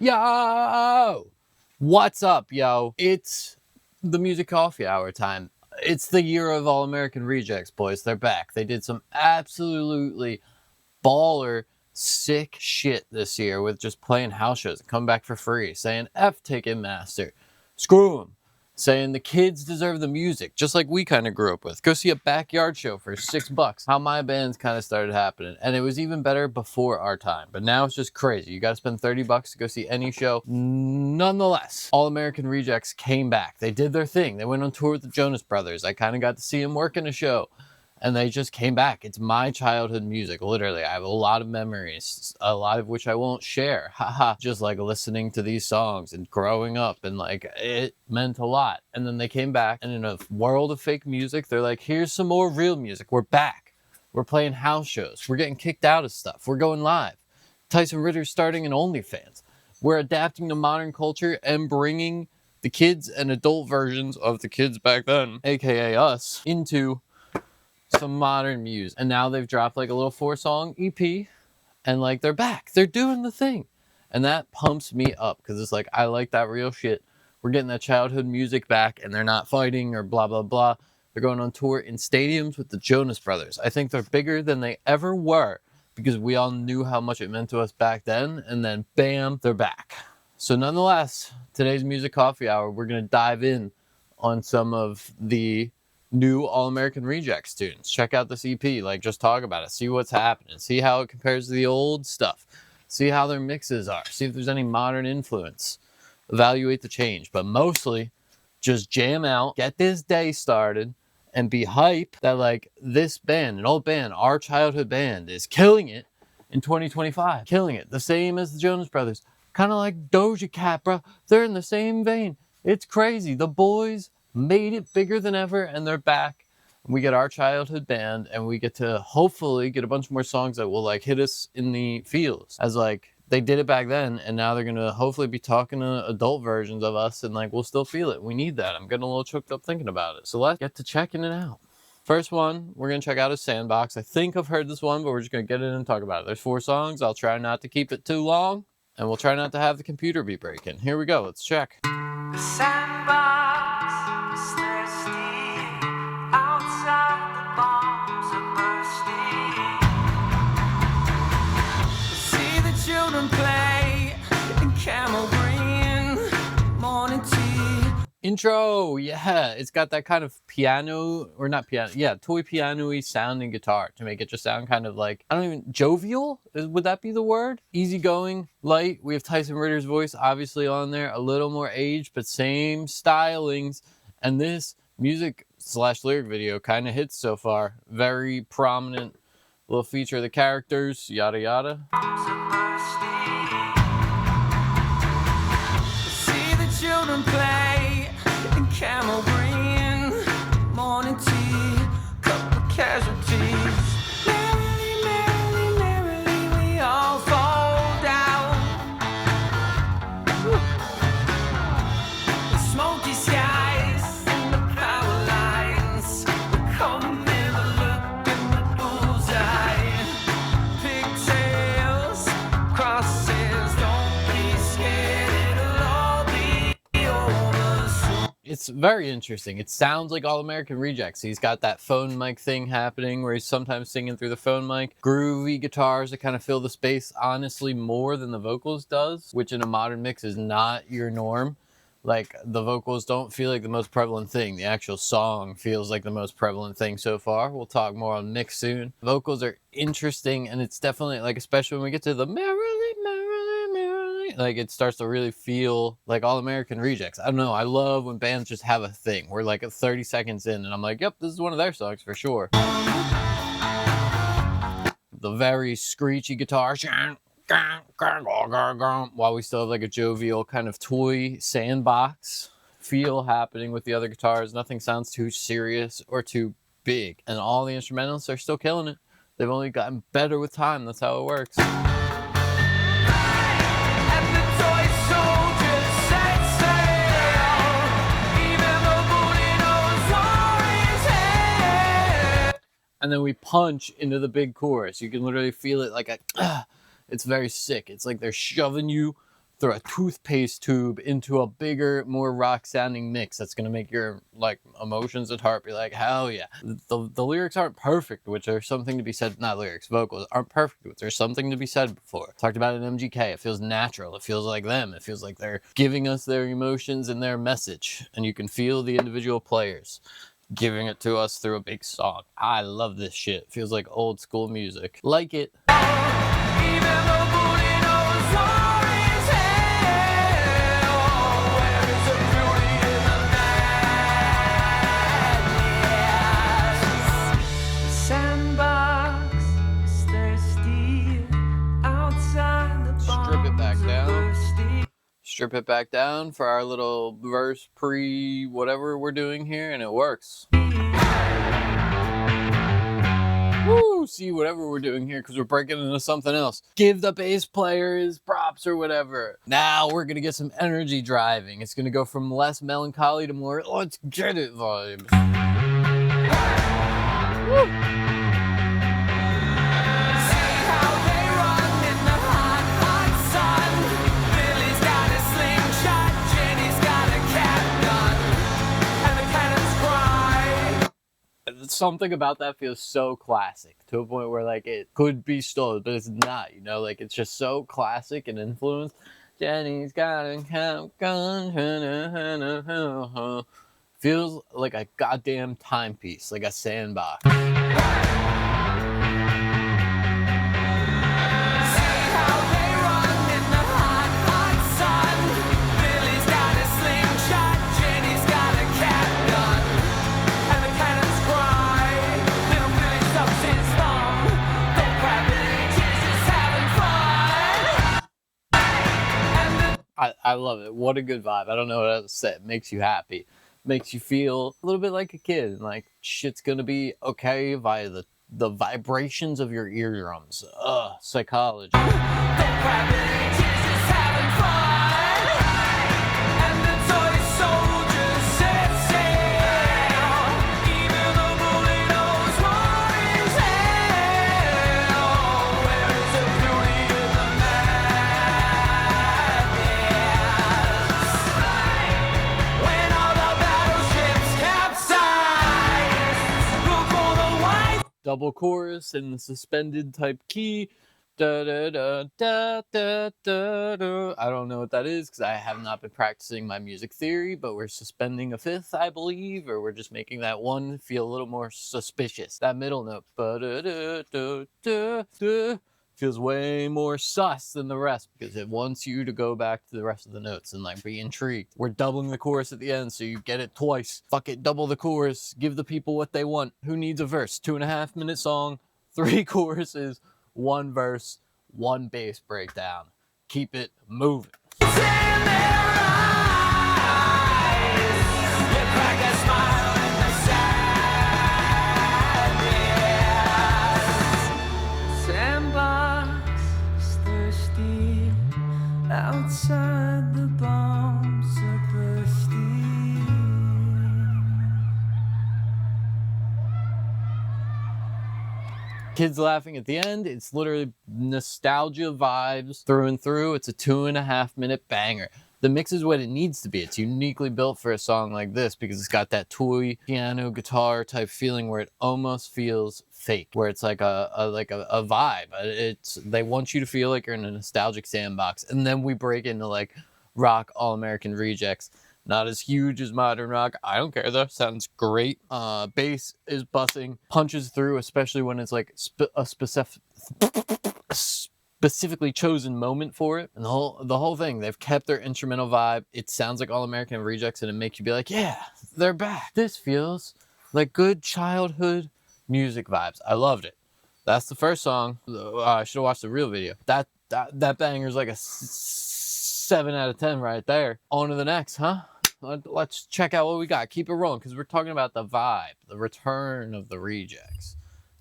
Yo! What's up, yo? It's the Music Coffee Hour time. It's the year of All American Rejects, boys. They're back. They did some absolutely baller, sick shit this year with just playing house shows and come back for free, saying F Ticketmaster, screw them, saying the kids deserve the music, just like we kind of grew up with. Go see a backyard show for $6. How my bands kind of started happening, and it was even better before our time, but now it's just crazy. You got to spend $30 to go see any show. Nonetheless, All American Rejects came back. They did their thing. They went on tour with the Jonas Brothers. I kind of got to see them work in a show. And they just came back. It's my childhood music, literally. I have a lot of memories, a lot of which I won't share. Haha, just like listening to these songs and growing up, and like it meant a lot. And then they came back, and in a world of fake music, they're like, here's some more real music. We're back. We're playing house shows. We're getting kicked out of stuff. We're going live. Tyson Ritter's starting an OnlyFans. We're adapting to modern culture and bringing the kids and adult versions of the kids back then, aka us, into some modern music. And now they've dropped like a little 4-song EP, and like they're back. They're doing the thing. And that pumps me up because it's like, I like that real shit. We're getting that childhood music back, and they're not fighting or blah, blah, blah. They're going on tour in stadiums with the Jonas Brothers. I think they're bigger than they ever were because we all knew how much it meant to us back then. And then bam, they're back. So nonetheless, today's Music Coffee Hour, we're going to dive in on some of the new All American Rejects tunes. Check out this EP, like just talk about it, see what's happening, see how it compares to the old stuff, see how their mixes are, see if there's any modern influence, evaluate the change, but mostly just jam out, get this day started, and be hype that like this band, an old band, our childhood band, is killing it in 2025, killing it, the same as the Jonas Brothers, kind of like Doja Cat, bro. They're in the same vein. It's crazy. The boys made it bigger than ever, and they're back. We get our childhood band, and we get to hopefully get a bunch more songs that will like hit us in the feels, as like they did it back then, and now they're gonna hopefully be talking to adult versions of us, and like we'll still feel it. We need that. I'm getting a little choked up thinking about it. So let's get to checking it out. First one we're gonna check out is Sandbox. I think I've heard this one, but we're just gonna get in and talk about it. There's 4 songs. I'll try not to keep it too long, and we'll try not to have the computer be breaking. Here we go. Let's check. The sandbox is thirsty, outside the bombs are bursting. See the children play in camel green, morning tea. Intro, yeah, it's got that kind of piano, or not piano, yeah, toy piano-y sounding guitar to make it just sound kind of like, I don't even, jovial? Would that be the word? Easygoing, light. We have Tyson Ritter's voice obviously on there, a little more aged, but same stylings. And this music/lyric video kind of hits so far. Very prominent little feature of the characters, yada yada. See the children play in camel green, morning tea, couple of casualties. Merrily, merrily, merrily, we all fall down. The smoky skies and the power lines, we come in a look in the bullseye. Pigtails, crosses, don't be scared, it'll all be over soon. It's very interesting. It sounds like All American Rejects. He's got that phone mic thing happening where he's sometimes singing through the phone mic. Groovy guitars that kind of fill the space, honestly, more than the vocals does, which in a modern mix is not your norm. Like, the vocals don't feel like the most prevalent thing. The actual song feels like the most prevalent thing so far. We'll talk more on mix soon. Vocals are interesting, and it's definitely, like, especially when we get to the merrily, merrily, merrily, like, it starts to really feel like All American Rejects. I don't know. I love when bands just have a thing. We're, like, 30 seconds in, and I'm like, yep, this is one of their songs for sure. The very screechy guitar, while we still have like a jovial kind of toy sandbox feel happening with the other guitars. Nothing sounds too serious or too big, and all the instrumentals are still killing it. They've only gotten better with time. That's how it works. And the toy soldiers set sail, even the bully knows war is hell. And then we punch into the big chorus. You can literally feel it like a it's very sick. It's like they're shoving you through a toothpaste tube into a bigger, more rock sounding mix that's gonna make your like emotions at heart be like, hell yeah. The lyrics aren't perfect, which there's something to be said. Not lyrics, vocals aren't perfect, which there's something to be said before. Talked about it in MGK. It feels natural. It feels like them. It feels like they're giving us their emotions and their message, and you can feel the individual players giving it to us through a big song. I love this shit. Feels like old school music. Like it. Sandbox is thirsty outside the Strip it back down. thirsty. Strip it back down for our little verse pre whatever we're doing here, and it works. Woo! See, whatever we're doing here, because we're breaking into something else. Give the bass player his props or whatever. Now we're gonna get some energy driving. It's gonna go from less melancholy to more let's get it vibe. Woo! Something about that feels so classic to a point where like it could be stolen, but it's not, you know, like it's just so classic and influenced. Jenny's got a gun. Feels like a goddamn timepiece, like a sandbox. I love it. What a good vibe. I don't know what else to say. It makes you happy. Makes you feel a little bit like a kid. And like shit's gonna be okay via the vibrations of your eardrums. Psychology. Double chorus in the suspended type key. Da, da, da, da, da, da, da. I don't know what that is because I have not been practicing my music theory, but we're suspending a fifth, I believe, or we're just making that one feel a little more suspicious. That middle note, ba, da, da, da, da, da, feels way more sus than the rest because it wants you to go back to the rest of the notes and like be intrigued. We're doubling the chorus at the end so you get it twice. Fuck it, double the chorus. Give the people what they want. Who needs a verse? 2.5 minute song, 3 choruses, 1 verse, 1 bass breakdown. Keep it moving. Outside the bombs are bursting. Kids laughing at the end. It's literally nostalgia vibes through and through. It's a 2.5 minute banger. The mix is what it needs to be. It's uniquely built for a song like this because it's got that toy piano guitar type feeling where it almost feels fake, where it's like a vibe. They want you to feel like you're in a nostalgic sandbox, and then we break into like rock All American Rejects. Not as huge as modern rock. I don't care though. Sounds great. Bass is bussing, punches through, especially when it's like a specifically chosen moment for it. And the whole thing, they've kept their instrumental vibe. It sounds like All American Rejects, and it makes you be like, yeah, they're back. This feels like good childhood music vibes. I loved it. That's the first song. I should have watched the real video. That banger's like a 7 out of 10 right there. On to the next, huh? Let's check out what we got. Keep it rolling, because we're talking about the vibe, the return of the Rejects,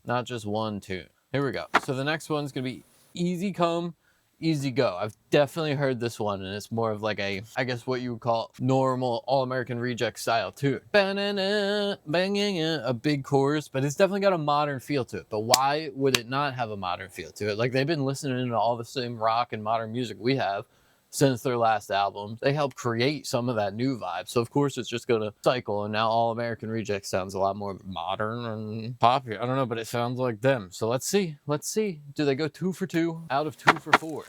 not just one tune. Here we go. So the next one's gonna be Easy Come, Easy Go. I've definitely heard this one, and it's more of like a, I guess what you would call normal All American Reject style tune. A big chorus, but it's definitely got a modern feel to it. But why would it not have a modern feel to it? Like, they've been listening to all the same rock and modern music we have. since their last album. They helped create some of that new vibe. So of course it's just gonna cycle, and now All American Rejects sounds a lot more modern and popular. I don't know, but it sounds like them. So let's see. Let's see. Do they go 2 for 2 out of 2 for 4?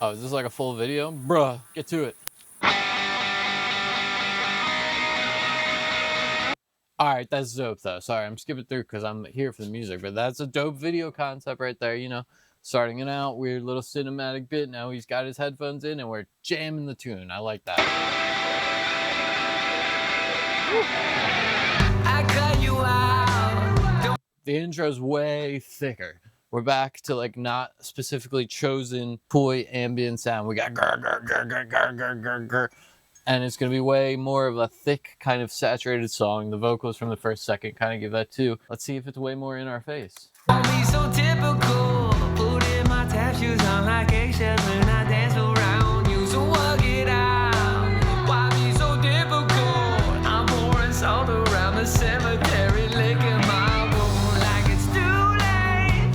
Oh, is this like a full video? Bruh, get to it. Alright, that's dope though. Sorry, I'm skipping through because I'm here for the music, but that's a dope video concept right there, you know. Starting it out, weird little cinematic bit. Now he's got his headphones in and we're jamming the tune. I like that. I cut you out. The intro's way thicker. We're back to like not specifically chosen toy ambient sound. We got grr, grr, grr, grr, grr, grr, grr, grr. And it's going to be way more of a thick, kind of saturated song. The vocals from the first second kind of give that too. Let's see if it's way more in our face. Won't be so typical. Putting my tap shoes on like eggshells when I dance around you. So work it out. Why be so difficult? I'm pouring salt around the cemetery, licking my wound like it's too late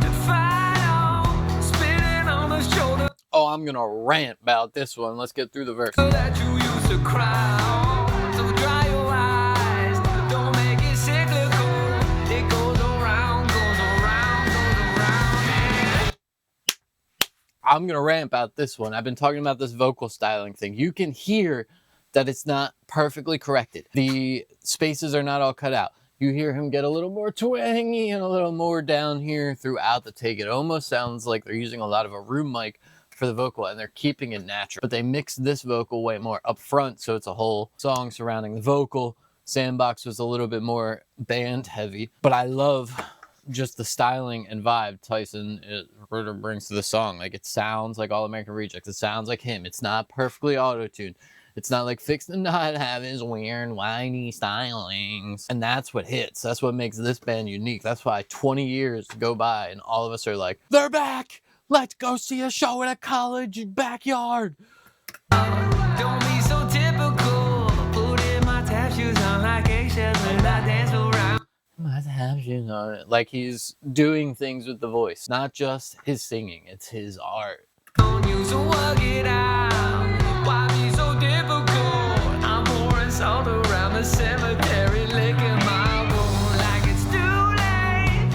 to fight on. Spinning on the shoulder Oh, I'm going to rant about this one. Let's get through the verse. that you used to cry on. So dry your eyes. Don't make it cyclical. It goes around, goes around, goes around. I'm going to rant about this one. I've been talking about this vocal styling thing. You can hear that it's not perfectly corrected. The spaces are not all cut out. You hear him get a little more twangy and a little more down here throughout the take. It almost sounds like they're using a lot of a room mic for the vocal and they're keeping it natural. But they mix this vocal way more up front, so it's a whole song surrounding the vocal. Sandbox was a little bit more band heavy, but I love just the styling and vibe Tyson Ritter brings to the song. Like, it sounds like All American Rejects. It sounds like him. It's not perfectly auto-tuned. It's not like Fix the Not have his weird whiny stylings. And that's what hits. That's what makes this band unique. That's why 20 years go by and all of us are like, they're back! Let's go see a show in a college backyard! Don't be so typical. Putting my tap shoes on like eggshells when I dance around. Must have shoes on it. Like, he's doing things with the voice. Not just his singing. It's his art. On you, so work it out. Why be so difficult? I'm pouring salt around the cemetery, licking my wound like it's too late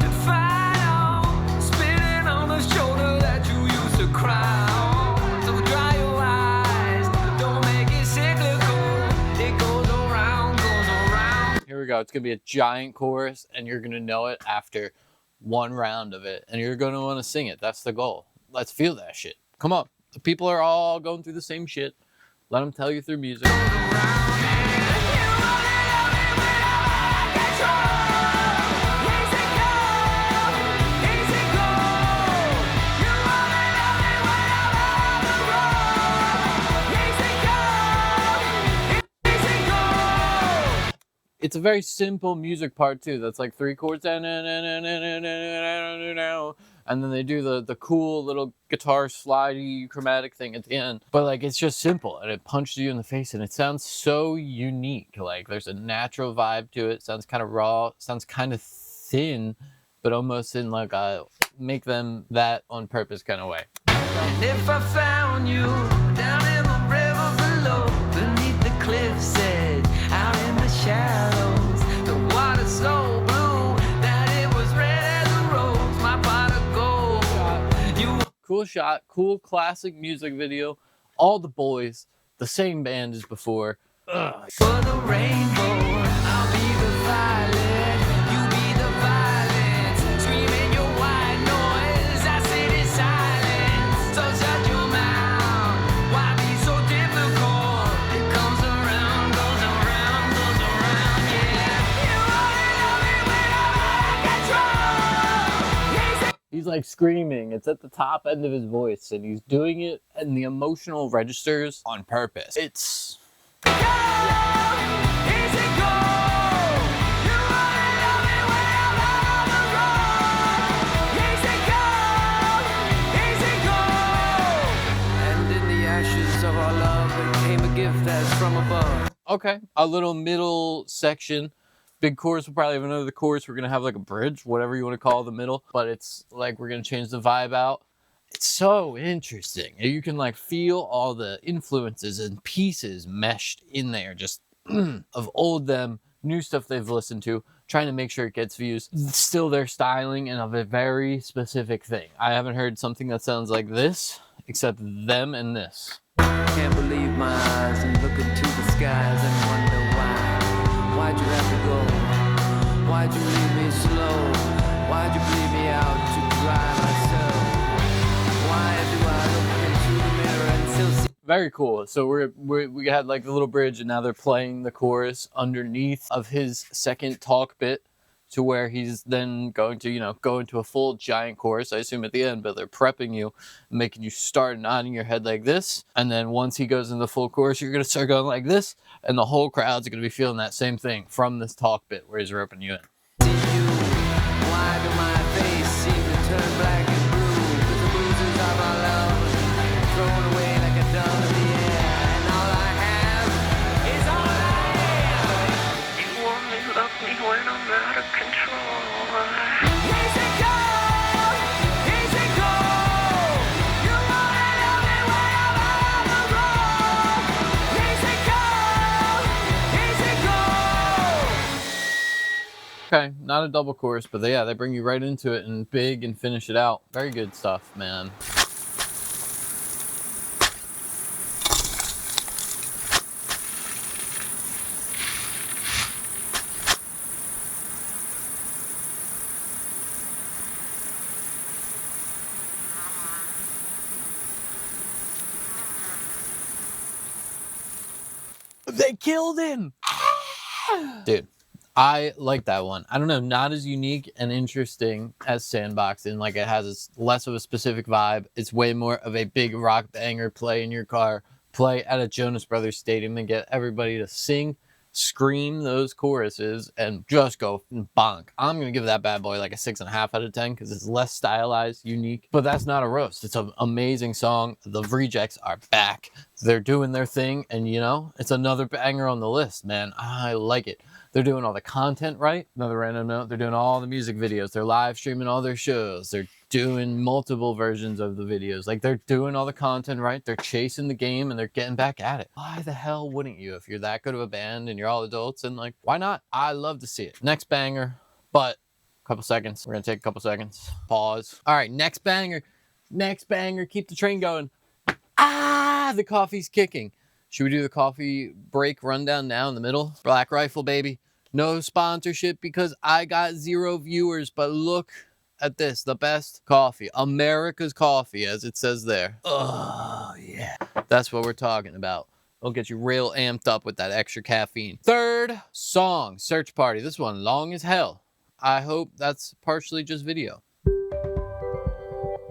to fight on. Spinning on the shoulder that you used to cry on. So dry your eyes. Don't make it cyclical. It goes around, goes around. Here we go. It's going to be a giant chorus, and you're going to know it after one round of it. And you're going to want to sing it. That's the goal. Let's feel that shit. Come on. The people are all going through the same shit. Let them tell you through music. It's a very simple music part too. That's like 3 chords, and then they do the cool little guitar slidey chromatic thing at the end. But like, it's just simple and it punches you in the face and it sounds so unique. Like, there's a natural vibe to it. Sounds kind of raw, sounds kind of thin, but almost in like a make them that on purpose kind of way. And if I found you down in the river below, beneath the cliff's edge, out in the shallows, the water's so blue that it was red as a rose, my pot of gold. You Cool shot, cool classic music video. All the boys, the same band as before. Ugh. for the rainbow, I'll be the violet, you be the violence, screaming your white noise, I sit in silence, so shut your mouth, why be so difficult, it comes around, goes around, yeah, you only love me when I'm out of control, He's like screaming. It's at the top end of his voice, and he's doing it in the emotional registers on purpose. It's easy go, you only love me when I'm out on the road, easy go, and in the ashes of our love there came a gift that's from above. okay. A little middle section big chorus. We'll probably have another chorus. We're gonna have like a bridge, whatever you want to call the middle, but it's like we're gonna change the vibe out. It's so interesting. You can like feel all the influences and pieces meshed in there, just of old them, new stuff they've listened to, trying to make sure it gets views. Still their styling and of a very specific thing. I haven't heard something that sounds like this, except them and this. Can't believe my eyes and look into the skies and wonder why. Why'd you have to go? Why'd you leave me slow? Why'd you bleed me out to dry myself? Why do I look into the mirror and still see? Very cool. So we had like the little bridge, and now they're playing the chorus underneath of his second talk bit, to where he's then going to, you know, go into a full giant chorus, I assume at the end, but they're prepping you, making you start nodding your head like this. And then once he goes into the full chorus, you're going to start going like this. And the whole crowd's going to be feeling that same thing from this talk bit where he's roping you in. Why do my face seem to turn black and blue? 'Cause the bruises of our love thrown away like a dove in the air. And all I have is all I have. You want me, love me when I'm out of control. Easy go, easy go. You wanna love me when I'm on the road. Easy go, easy go. Okay, not a double chorus, but they bring you right into it and big and finish it out. Very good stuff, man. They killed him! Dude, I like that one. I don't know, not as unique and interesting as Sandbox, and like it has less of a specific vibe. It's way more of a big rock banger, play in your car, play at a Jonas Brothers stadium, and get everybody to sing, scream those choruses, and just go bonk. I'm going to give that bad boy like a 6.5 out of 10 because it's less stylized, unique. But that's not a roast. It's an amazing song. The Rejects are back. They're doing their thing, and you know, it's another banger on the list, man. I like it. They're doing all the content right. Another random note. They're doing all the music videos. They're live streaming all their shows. They're doing multiple versions of the videos. Like, they're doing all the content right. They're chasing the game, and they're getting back at it. Why the hell wouldn't you if you're that good of a band and you're all adults? And like, why not? I love to see it. Next banger, but a couple seconds. We're going to take a couple seconds. Pause. All right, next banger. Next banger. Keep the train going. Ah, the coffee's kicking. Should we do the coffee break rundown now in the middle? Black Rifle, baby. No sponsorship because I got 0 viewers, but look at this. The best coffee. America's coffee, as it says there. Oh, yeah. That's what we're talking about. It'll get you real amped up with that extra caffeine. Third song, Search Party. This one, long as hell. I hope that's partially just video.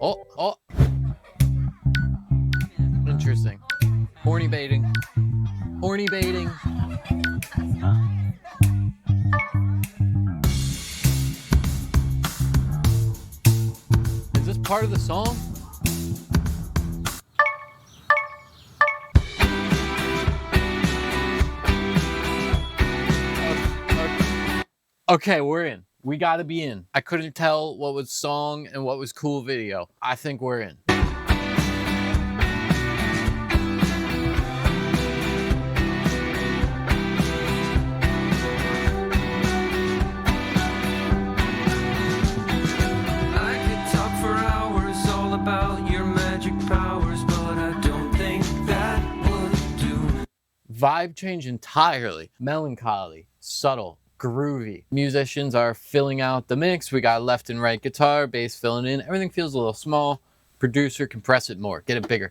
Oh. Interesting. Horny baiting. Horny baiting. Is this part of the song? Okay, we're in. We gotta be in. I couldn't tell what was song and what was cool video. I think we're in. Vibe change entirely. Melancholy, subtle, groovy. Musicians are filling out the mix. We got left and right guitar, bass filling in. Everything feels a little small. Producer, compress it more, get it bigger,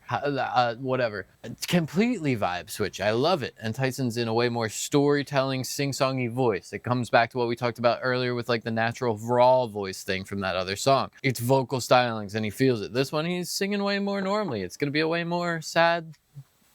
whatever. It's completely vibe switch. I love it. And Tyson's in a way more storytelling, sing-songy voice. It comes back to what we talked about earlier with like the natural raw voice thing from that other song. It's vocal stylings and he feels it. This one, he's singing way more normally. It's gonna be a way more sad,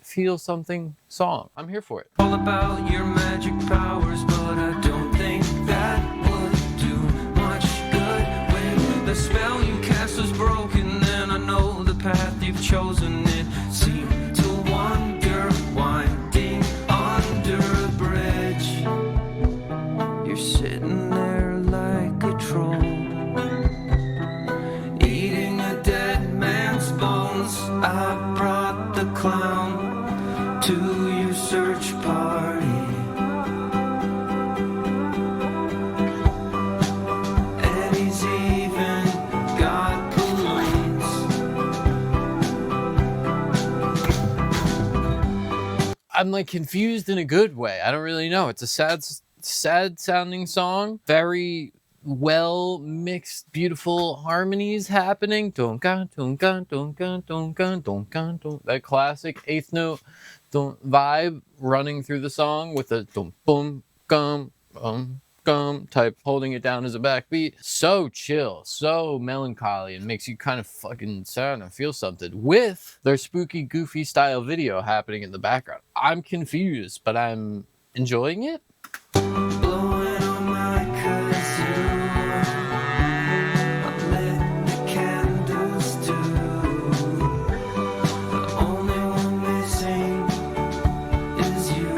feel something song. I'm here for it. All about your magic powers, but I don't think that would do much good. When the spell you cast is broken, then I know the path you've chosen. It seemed to wander, winding under a bridge. You're I'm like confused in a good way. I don't really know. It's a sad sounding song. Very well mixed, beautiful harmonies happening. That classic eighth note vibe running through the song with a boom gum type holding it down as a backbeat. So chill, so melancholy, and makes you kind of fucking sad and feel something with their spooky, goofy style video happening in the background. I'm confused, but I'm enjoying it. Blowing on my kazoo. I lit the candles too. The only one missing is you.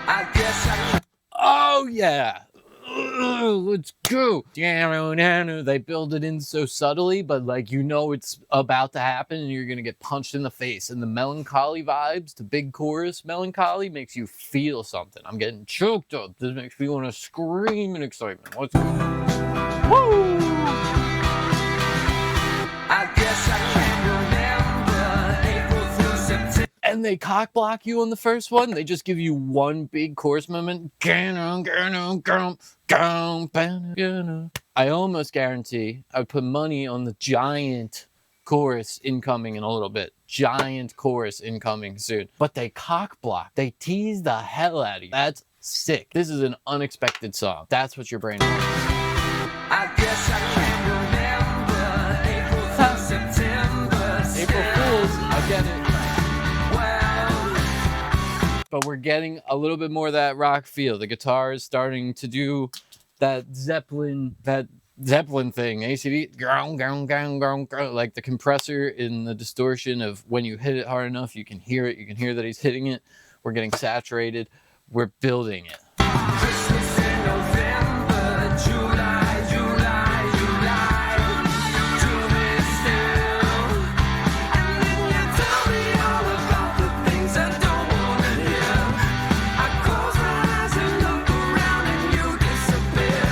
I guess I Oh yeah. Let's go. They build it in so subtly, but like you know it's about to happen and you're gonna get punched in the face. And the melancholy vibes, the big chorus melancholy makes you feel something. I'm getting choked up. This makes me want to scream in excitement. Let's go. Woo! I guess I can't remember April through September. And they cock block you on the first one. They just give you one big chorus moment. I almost guarantee I would put money on the giant chorus incoming in a little bit. Giant chorus incoming soon. But they cock block. They tease the hell out of you. That's sick. This is an unexpected song. That's what your brain wants. I guess I can't remember April through September. April Fools, I get it. Well, But we're getting a little bit more of that rock feel. The guitar is starting to do that Zeppelin thing. ACD, like the compressor in the distortion of when you hit it hard enough, you can hear it. You can hear that he's hitting it. We're getting saturated. We're building it. Christmas in November, July, do me still. And then you tell me all about the things I don't want to hear. I close my eyes and look around and you disappear.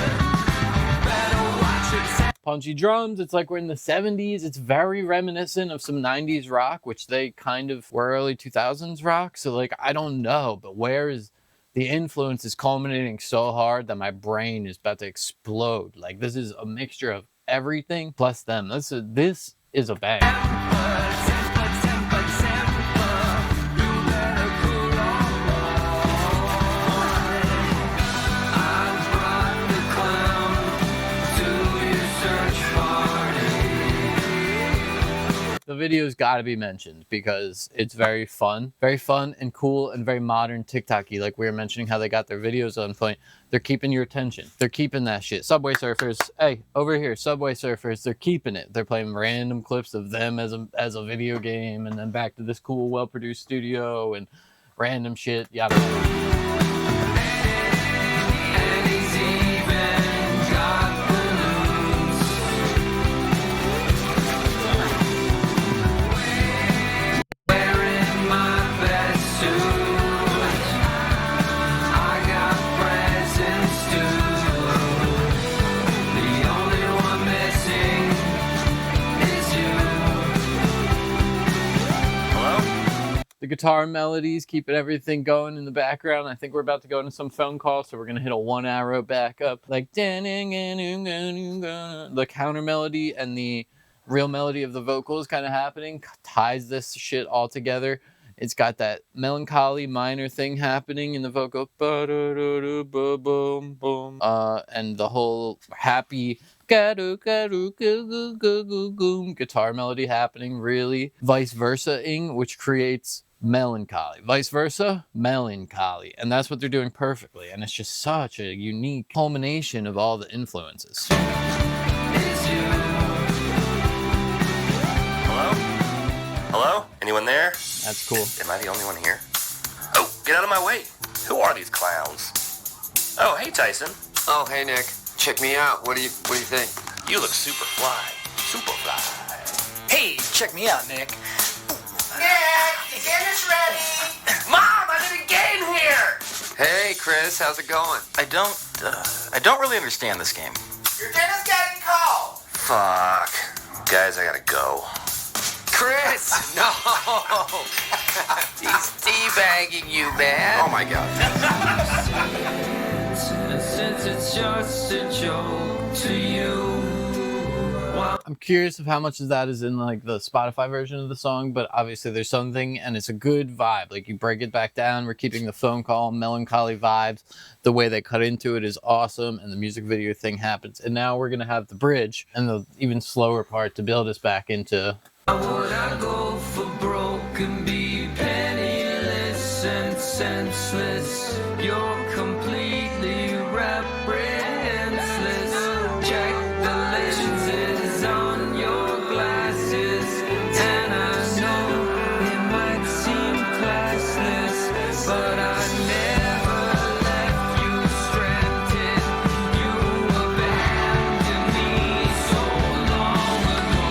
Better watch it. Punchy drums. It's like we're in the 70s. It's very reminiscent of some 90s rock, which they kind of were early 2000s rock. So like, I don't know, but where is the influence is culminating so hard that my brain is about to explode. Like this is a mixture of everything plus them. This is a bang. The video's got to be mentioned because it's very fun and cool and very modern TikTok-y. Like we were mentioning how they got their videos on point. They're keeping your attention. They're keeping that shit. Subway Surfers, hey, over here, Subway Surfers, they're keeping it. They're playing random clips of them as a video game and then back to this cool, well-produced studio and random shit, yada yada. And he's even got balloons. Wearing my best suit. I got presents too. The only one missing is you. Hello? The guitar melodies keeping everything going in the background. I think we're about to go into some phone calls, so we're gonna hit a 1 arrow backup. Like the counter melody and the real melody of the vocals kind of happening ties this shit all together. It's got that melancholy minor thing happening in the vocal, and the whole happy guitar melody happening, really vice versa-ing, which creates melancholy. Vice versa, melancholy. And that's what they're doing perfectly. And it's just such a unique culmination of all the influences. Hello? Anyone there? That's cool. Am I the only one here? Oh, get out of my way. Who are these clowns? Oh, hey, Tyson. Oh, hey, Nick. Check me out. What do you think? You look super fly. Super fly. Hey, check me out, Nick. Nick, the dinner's ready. Mom, I did a game here. Hey, Chris, how's it going? I don't really understand this game. Your dinner's getting cold. Fuck. Guys, I gotta go. Chris, no. He's teabagging you, man. Oh my God. Since it's just a joke to you. I'm curious of how much of that is in like the Spotify version of the song, but obviously there's something, and it's a good vibe. Like you break it back down, we're keeping the phone call melancholy vibes. The way they cut into it is awesome, and the music video thing happens. And now we're gonna have the bridge and the even slower part to build us back into. Would I go for broke and be penniless and senseless? You're completely referenceless. Check the lenses on your glasses, and I know it might seem classless, but I never left you stranded. You abandoned me so long ago.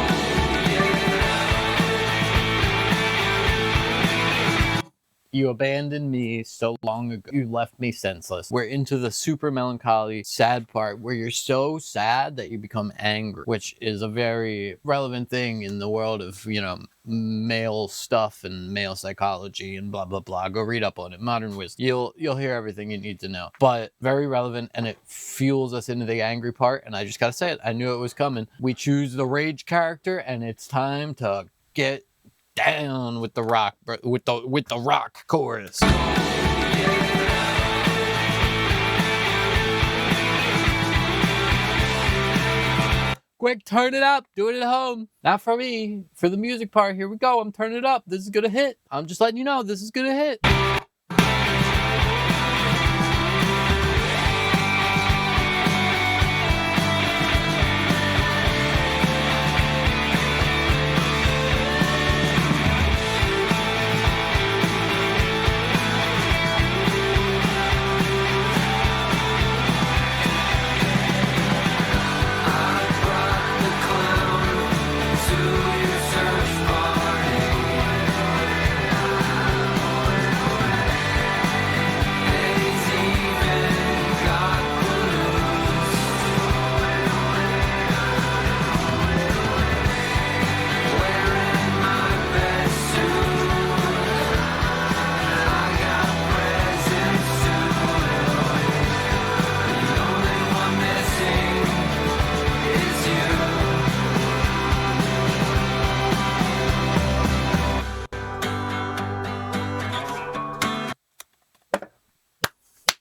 You abandoned me so long ago. You left me senseless. We're into the super melancholy, sad part where you're so sad that you become angry, which is a very relevant thing in the world of, you know, male stuff and male psychology and blah, blah, blah. Go read up on it. Modern wisdom. You'll hear everything you need to know. But very relevant, and it fuels us into the angry part. And I just gotta say it. I knew it was coming. We choose the rage character, and it's time to get down with the rock, with the rock chorus. Quick, turn it up. Do it at home. Not for me. For the music part, here we go. I'm turning it up. This is gonna hit. I'm just letting you know this is gonna hit.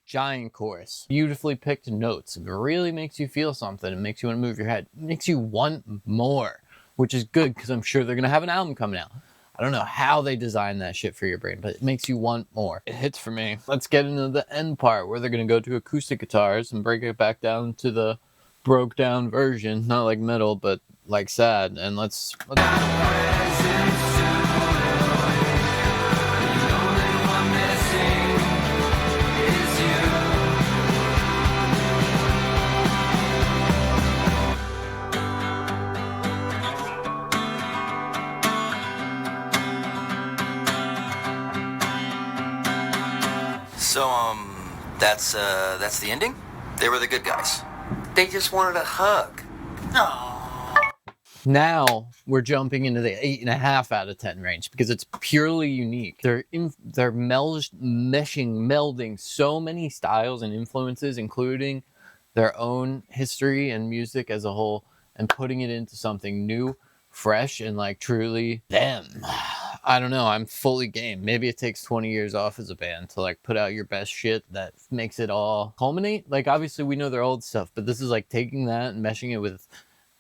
Giant chorus. Beautifully picked notes. It really makes you feel something. It makes you want to move your head. It makes you want more, which is good because I'm sure they're going to have an album coming out. I don't know how they designed that shit for your brain, but it makes you want more. It hits for me. Let's get into the end part where they're going to go to acoustic guitars and break it back down to the broke down version. Not like metal, but like sad. And let's So, that's the ending? They were the good guys. They just wanted a hug. Now we're jumping into the 8.5 out of 10 range because it's purely unique. They're melding so many styles and influences, including their own history and music as a whole, and putting it into something new, fresh, and like truly them. I don't know. I'm fully game. Maybe it takes 20 years off as a band to like put out your best shit that makes it all culminate. Like obviously we know their old stuff, but this is like taking that and meshing it with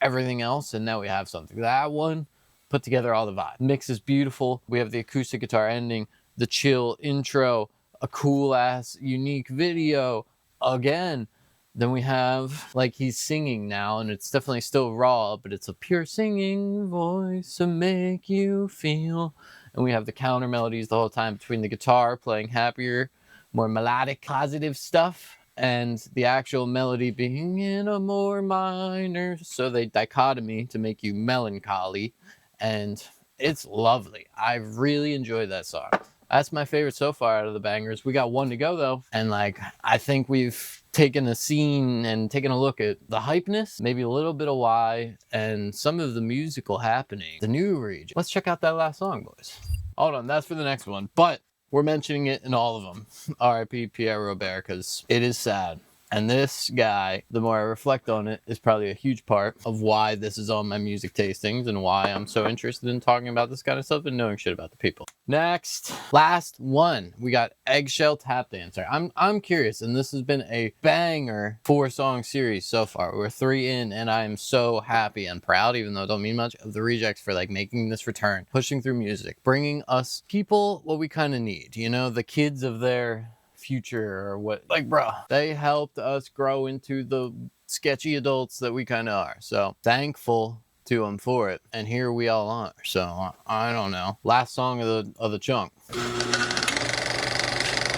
everything else, and now we have something. That one put together all the vibe. Mix is beautiful. We have the acoustic guitar ending, the chill intro, a cool ass unique video again. Then we have like he's singing now, and it's definitely still raw, but it's a pure singing voice to make you feel. And we have the counter melodies the whole time between the guitar playing happier, more melodic, positive stuff, and the actual melody being in a more minor. So they dichotomy to make you melancholy, and it's lovely. I really enjoyed that song. That's my favorite so far out of the bangers. We got one to go though, and like I think we've taking a scene and taking a look at the hypeness, maybe a little bit of why, and some of the musical happening. The new region. Let's check out that last song, boys. Hold on, that's for the next one, but we're mentioning it in all of them. R.I.P. Pierre Robert, because it is sad. And this guy, the more I reflect on it, is probably a huge part of why this is on my music tastings and why I'm so interested in talking about this kind of stuff and knowing shit about the people. Next, last one, we got Eggshell Tap Dancer. I'm curious, and this has been a banger 4-song series so far. We're 3 in, and I'm so happy and proud, even though it don't mean much, of the Rejects for like making this return, pushing through music, bringing us people what we kind of need. You know, the kids of their future, or what, like, bruh, they helped us grow into the sketchy adults that we kind of are. So thankful to them for it, and here we all are. So I don't know. Last song of the chunk.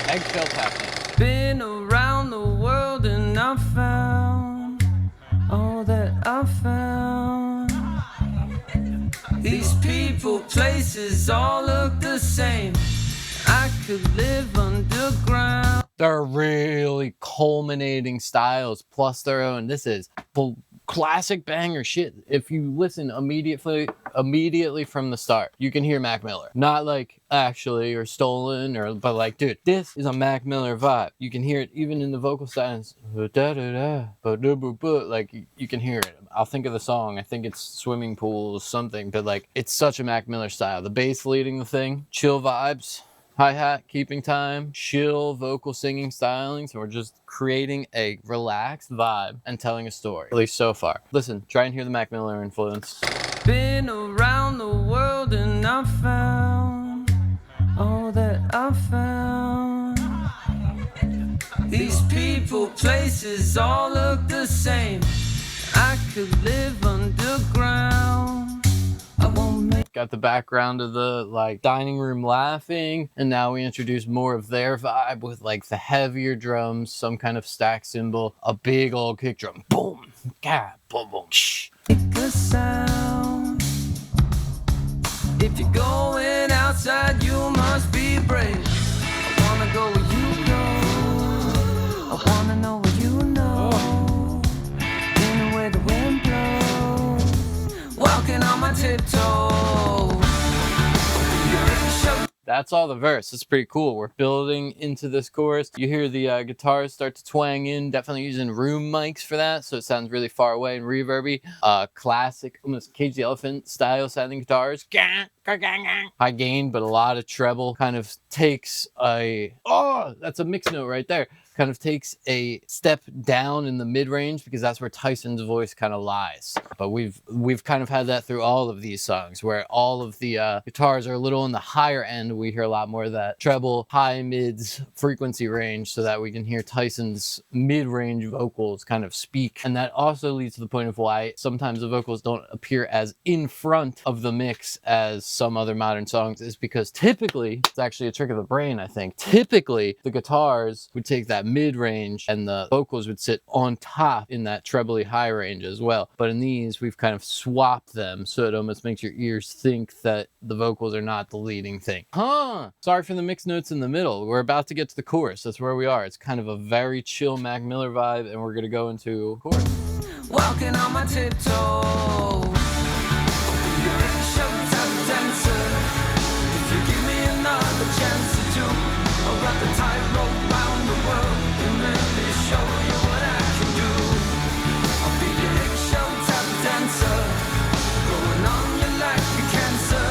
Eggshell Tap Dance. Been around the world and I found all that I found. These people, places all look the same. I could live underground. They're really culminating styles plus their own. This is classic banger shit. If you listen immediately from the start, you can hear Mac Miller. Not like actually or stolen, or but like, dude, this is a Mac Miller vibe. You can hear it even in the vocal styles. Like you can hear it. I'll think of the song. I think it's Swimming Pool or something, but like it's such a Mac Miller style. The bass leading the thing, chill vibes. Hi-hat, keeping time, chill vocal singing stylings, and we're just creating a relaxed vibe and telling a story, at least so far. Listen, try and hear the Mac Miller influence. Been around the world and I found all that I found. These people, places all look the same. I could live underground. I won't make. Got the background of the like dining room laughing, and now we introduce more of their vibe with like the heavier drums, some kind of stack cymbal, a big old kick drum, boom, ga, boom, boom, shh. Make a sound. If you're going outside, you must be brave. I wanna go where you go. I wanna know where you know. In the way the wind blows. Walking on my tiptoes. That's all the verse. It's pretty cool. We're building into this chorus. You hear the guitars start to twang in, definitely using room mics for that, so it sounds really far away and reverby. Classic, almost Cage the Elephant style sounding guitars. High gain, but a lot of treble. Kind of takes that's a mix note right there. Kind of takes a step down in the mid-range because that's where Tyson's voice kind of lies. But we've kind of had that through all of these songs, where all of the guitars are a little on the higher end. We hear a lot more of that treble, high mids frequency range, so that we can hear Tyson's mid-range vocals kind of speak. And that also leads to the point of why sometimes the vocals don't appear as in front of the mix as some other modern songs, is because typically, it's actually a trick of the brain, I think. Typically, the guitars would take that mid-range and the vocals would sit on top in that trebly high range as well. But in these, we've kind of swapped them, so it almost makes your ears think that the vocals are not the leading thing. Sorry for the mixed notes in the middle. We're about to get to the chorus. That's where we are. It's kind of a very chill Mac Miller vibe, and we're gonna go into chorus. Walking on my tiptoes. If you give me another chance to do, I'll wrap the tightrope round the world and really show you what I can do. I'll be the eggshell tap dancer, growing on you like a cancer,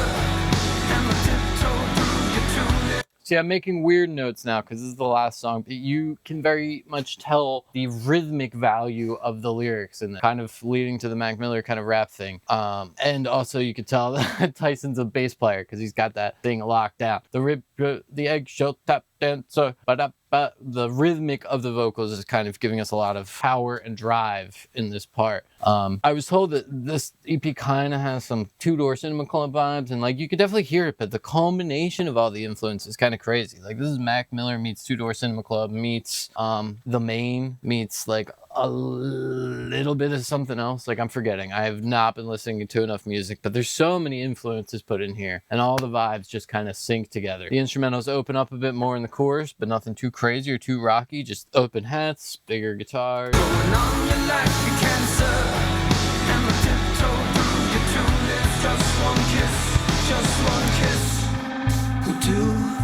and my tiptoe through your tulip. See, I'm making weird notes now because this is the last song, but you can very much tell the rhythmic value of the lyrics and kind of leading to the Mac Miller kind of rap thing. And also you could tell that Tyson's a bass player because he's got that thing locked down. The eggshell tap dancer, the rhythmic of the vocals is kind of giving us a lot of power and drive in this part. I was told that this EP kind of has some Two-Door Cinema Club vibes, and like you could definitely hear it, but the combination of all the influence is kind of crazy. Like this is Mac Miller meets Two-Door Cinema Club meets The Main meets like a little bit of something else. Like, I'm forgetting. I have not been listening to enough music, but there's so many influences put in here, and all the vibes just kind of sync together. The instrumentals open up a bit more in the chorus, but nothing too crazy or too rocky. Just open hats, bigger guitars.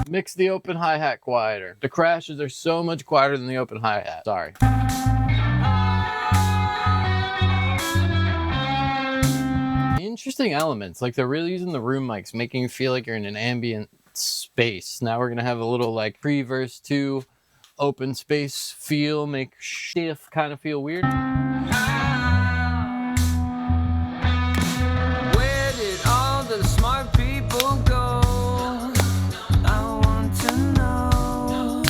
Mix the open hi-hat quieter. The crashes are so much quieter than the open hi-hat. Sorry. Interesting elements, like they're really using the room mics, making you feel like you're in an ambient space. Now we're gonna have a little like pre-verse 2 open space feel, make shift kind of feel weird. Where did all the smart people go? I want to know.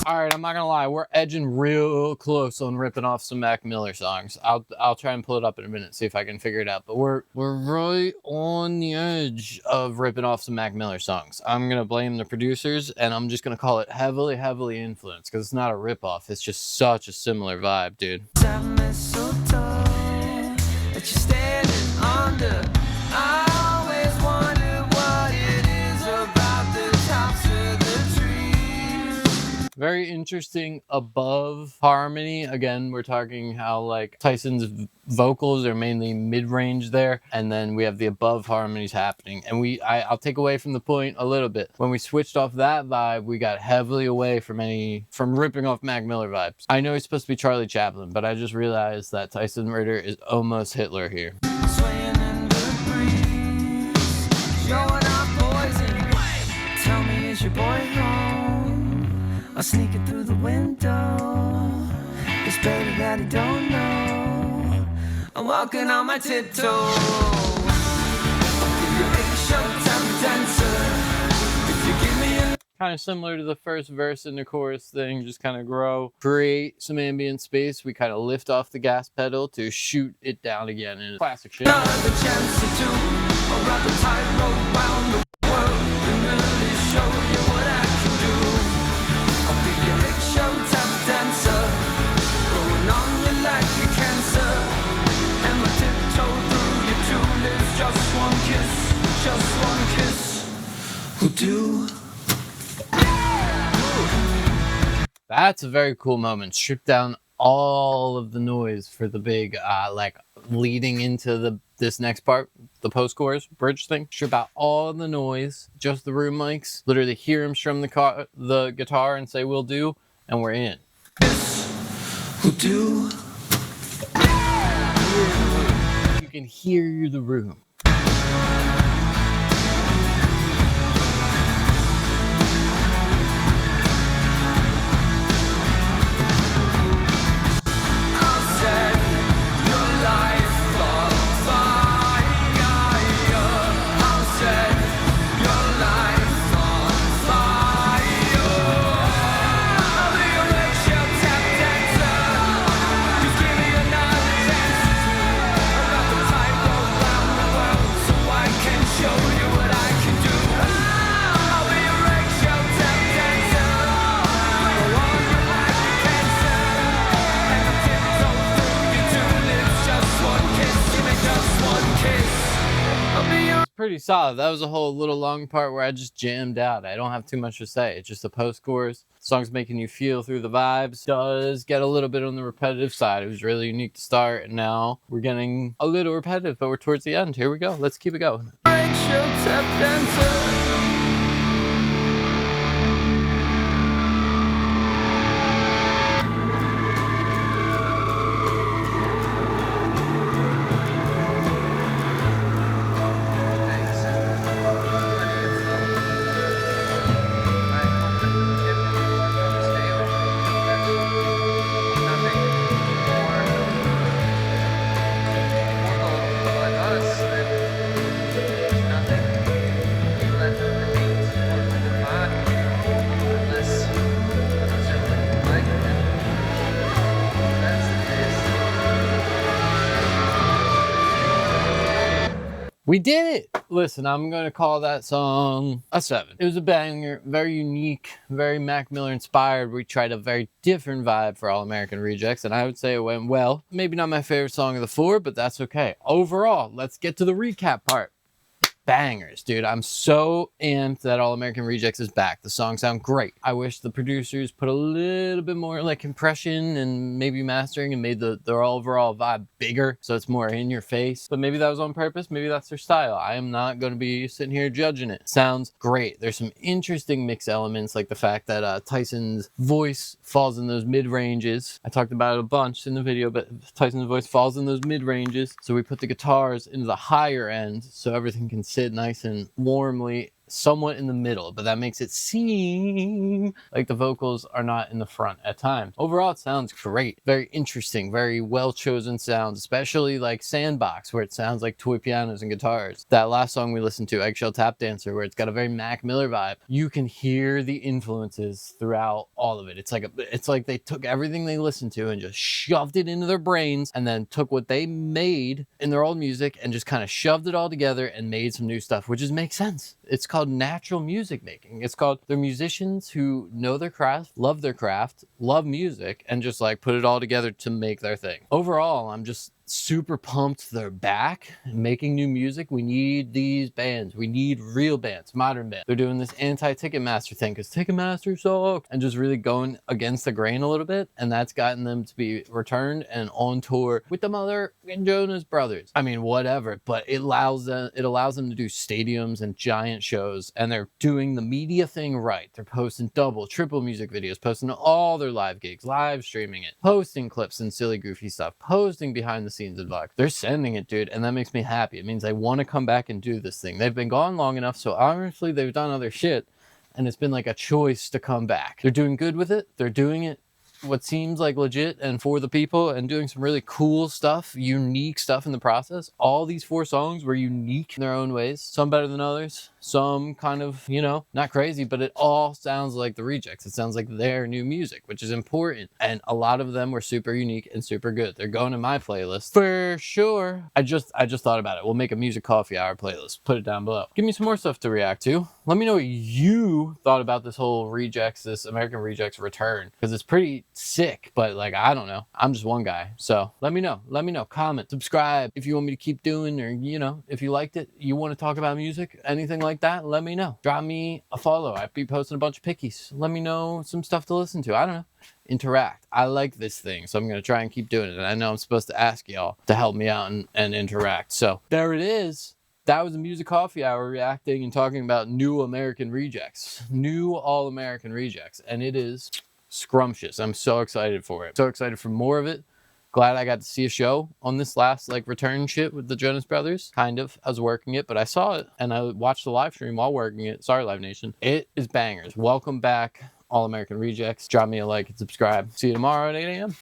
All right, I'm not gonna lie, we're edging real close on ripping off some Mac Miller songs. I'll try and pull it up in a minute, see if I can figure it out. But we're right on the edge of ripping off some Mac Miller songs. I'm gonna blame the producers, and I'm just gonna call it heavily influenced, because it's not a rip off. It's just such a similar vibe, dude. That mistletoe that you're standing under. I always wondered what it is about the tops of the trees. Very interesting above harmony. Again, we're talking how like Tyson's vocals are mainly mid-range there, and then we have the above harmonies happening. And I'll take away from the point a little bit. When we switched off that vibe, we got heavily away from ripping off Mac Miller vibes. I know he's supposed to be Charlie Chaplin, but I just realized that Tyson Ritter is almost Hitler here. Swaying in the breeze, showing up poison. Tell me, is your boy home? I'll sneak it through the window. It's better that he don't know. I'm walking on my tiptoes. Give you Eggshell tap dancer. If you give me a Kind of similar to the first verse and the chorus thing, just kind of grow, create some ambient space. We kind of lift off the gas pedal to shoot it down again, and it's classic shit. another chance to do, or rather tightrope round the world and really show you what I can do. I'll be your Eggshell tap dancer, growing on you like a cancer, and my tiptoe through your tulips. Just one kiss will do. That's a very cool moment. Strip down all of the noise for the big, like leading into this next part, the post-chorus bridge thing. Strip out all the noise, just the room mics. Literally hear him strum the guitar and say "will do," and we're in. Will do. You can hear the room. Pretty solid. That was a whole little long part where I just jammed out. I don't have too much to say. It's just a post-chorus. The song's making you feel through the vibes. Does get a little bit on the repetitive side. It was really unique to start, and now we're getting a little repetitive, but we're towards the end. Here we go. Let's keep it going. Eggshell tap dancer. Nothing. Let We did it! Listen, I'm gonna call that song a 7. It was a banger, very unique, very Mac Miller inspired. We tried a very different vibe for All American Rejects, and I would say it went well. Maybe not my favorite song of the 4, but that's okay. Overall, let's get to the recap part. Bangers, dude. I'm so amped that All American Rejects is back. The songs sound great. I wish the producers put a little bit more like compression and maybe mastering and made their overall vibe bigger so it's more in your face. But maybe that was on purpose. Maybe that's their style. I am not going to be sitting here judging it. Sounds great. There's some interesting mix elements, like the fact that Tyson's voice falls in those mid ranges. I talked about it a bunch in the video, but Tyson's voice falls in those mid ranges. So we put the guitars into the higher end so everything can sit nice and warmly somewhat in the middle, but that makes it seem like the vocals are not in the front at times. Overall, it sounds great. Very interesting, very well chosen sounds, especially like Sandbox, where it sounds like toy pianos and guitars. That last song we listened to, Eggshell Tap Dancer, where it's got a very Mac Miller vibe. You can hear the influences throughout all of it. It's like they took everything they listened to and just shoved it into their brains, and then took what they made in their old music and just kind of shoved it all together and made some new stuff, which just makes sense. It's called natural music making. It's called, they're musicians who know their craft, love music, and just like put it all together to make their thing. Overall, I'm just super pumped they're back making new music. We need these bands. We need real bands, modern bands. They're doing this anti-Ticketmaster thing because Ticketmaster sucks, and just really going against the grain a little bit, and that's gotten them to be returned and on tour with the mother and Jonas Brothers. I mean, whatever, but it allows them to do stadiums and giant shows, and they're doing the media thing right. They're posting double, triple music videos, posting all their live gigs, live streaming it, posting clips and silly goofy stuff, posting behind the scenes and vlogs. They're sending it, dude, and that makes me happy. It means they want to come back and do this thing. They've been gone long enough, so obviously they've done other shit, and it's been like a choice to come back. They're doing good with it. They're doing it what seems like legit and for the people, and doing some really cool stuff, unique stuff in the process. All these 4 songs were unique in their own ways, some better than others, some kind of, you know, not crazy, but it all sounds like the Rejects. It sounds like their new music, which is important, and a lot of them were super unique and super good. They're going in my playlist for sure. I just thought about it. We'll make a music coffee hour playlist, put it down below. Give me some more stuff to react to. Let me know what you thought about this whole Rejects, this American Rejects return, because it's pretty sick, but like, I don't know, I'm just one guy. So let me know, comment, subscribe if you want me to keep doing, or you know, if you liked it, you want to talk about music, anything like that, let me know. Drop me a follow. I'd be posting a bunch of pickies. Let me know some stuff to listen to. I don't know, interact. I like this thing, so I'm going to try and keep doing it, and I know I'm supposed to ask y'all to help me out and interact. So there it is. That was a music coffee hour reacting and talking about new American Rejects, new All American Rejects, and it is scrumptious. I'm so excited for it. So excited for more of it. Glad I got to see a show on this last like return shit with the Jonas Brothers. Kind of. I was working it, but I saw it and I watched the live stream while working it. Sorry, Live Nation. It is bangers. Welcome back, All American Rejects. Drop me a like and subscribe. See you tomorrow at 8 a.m.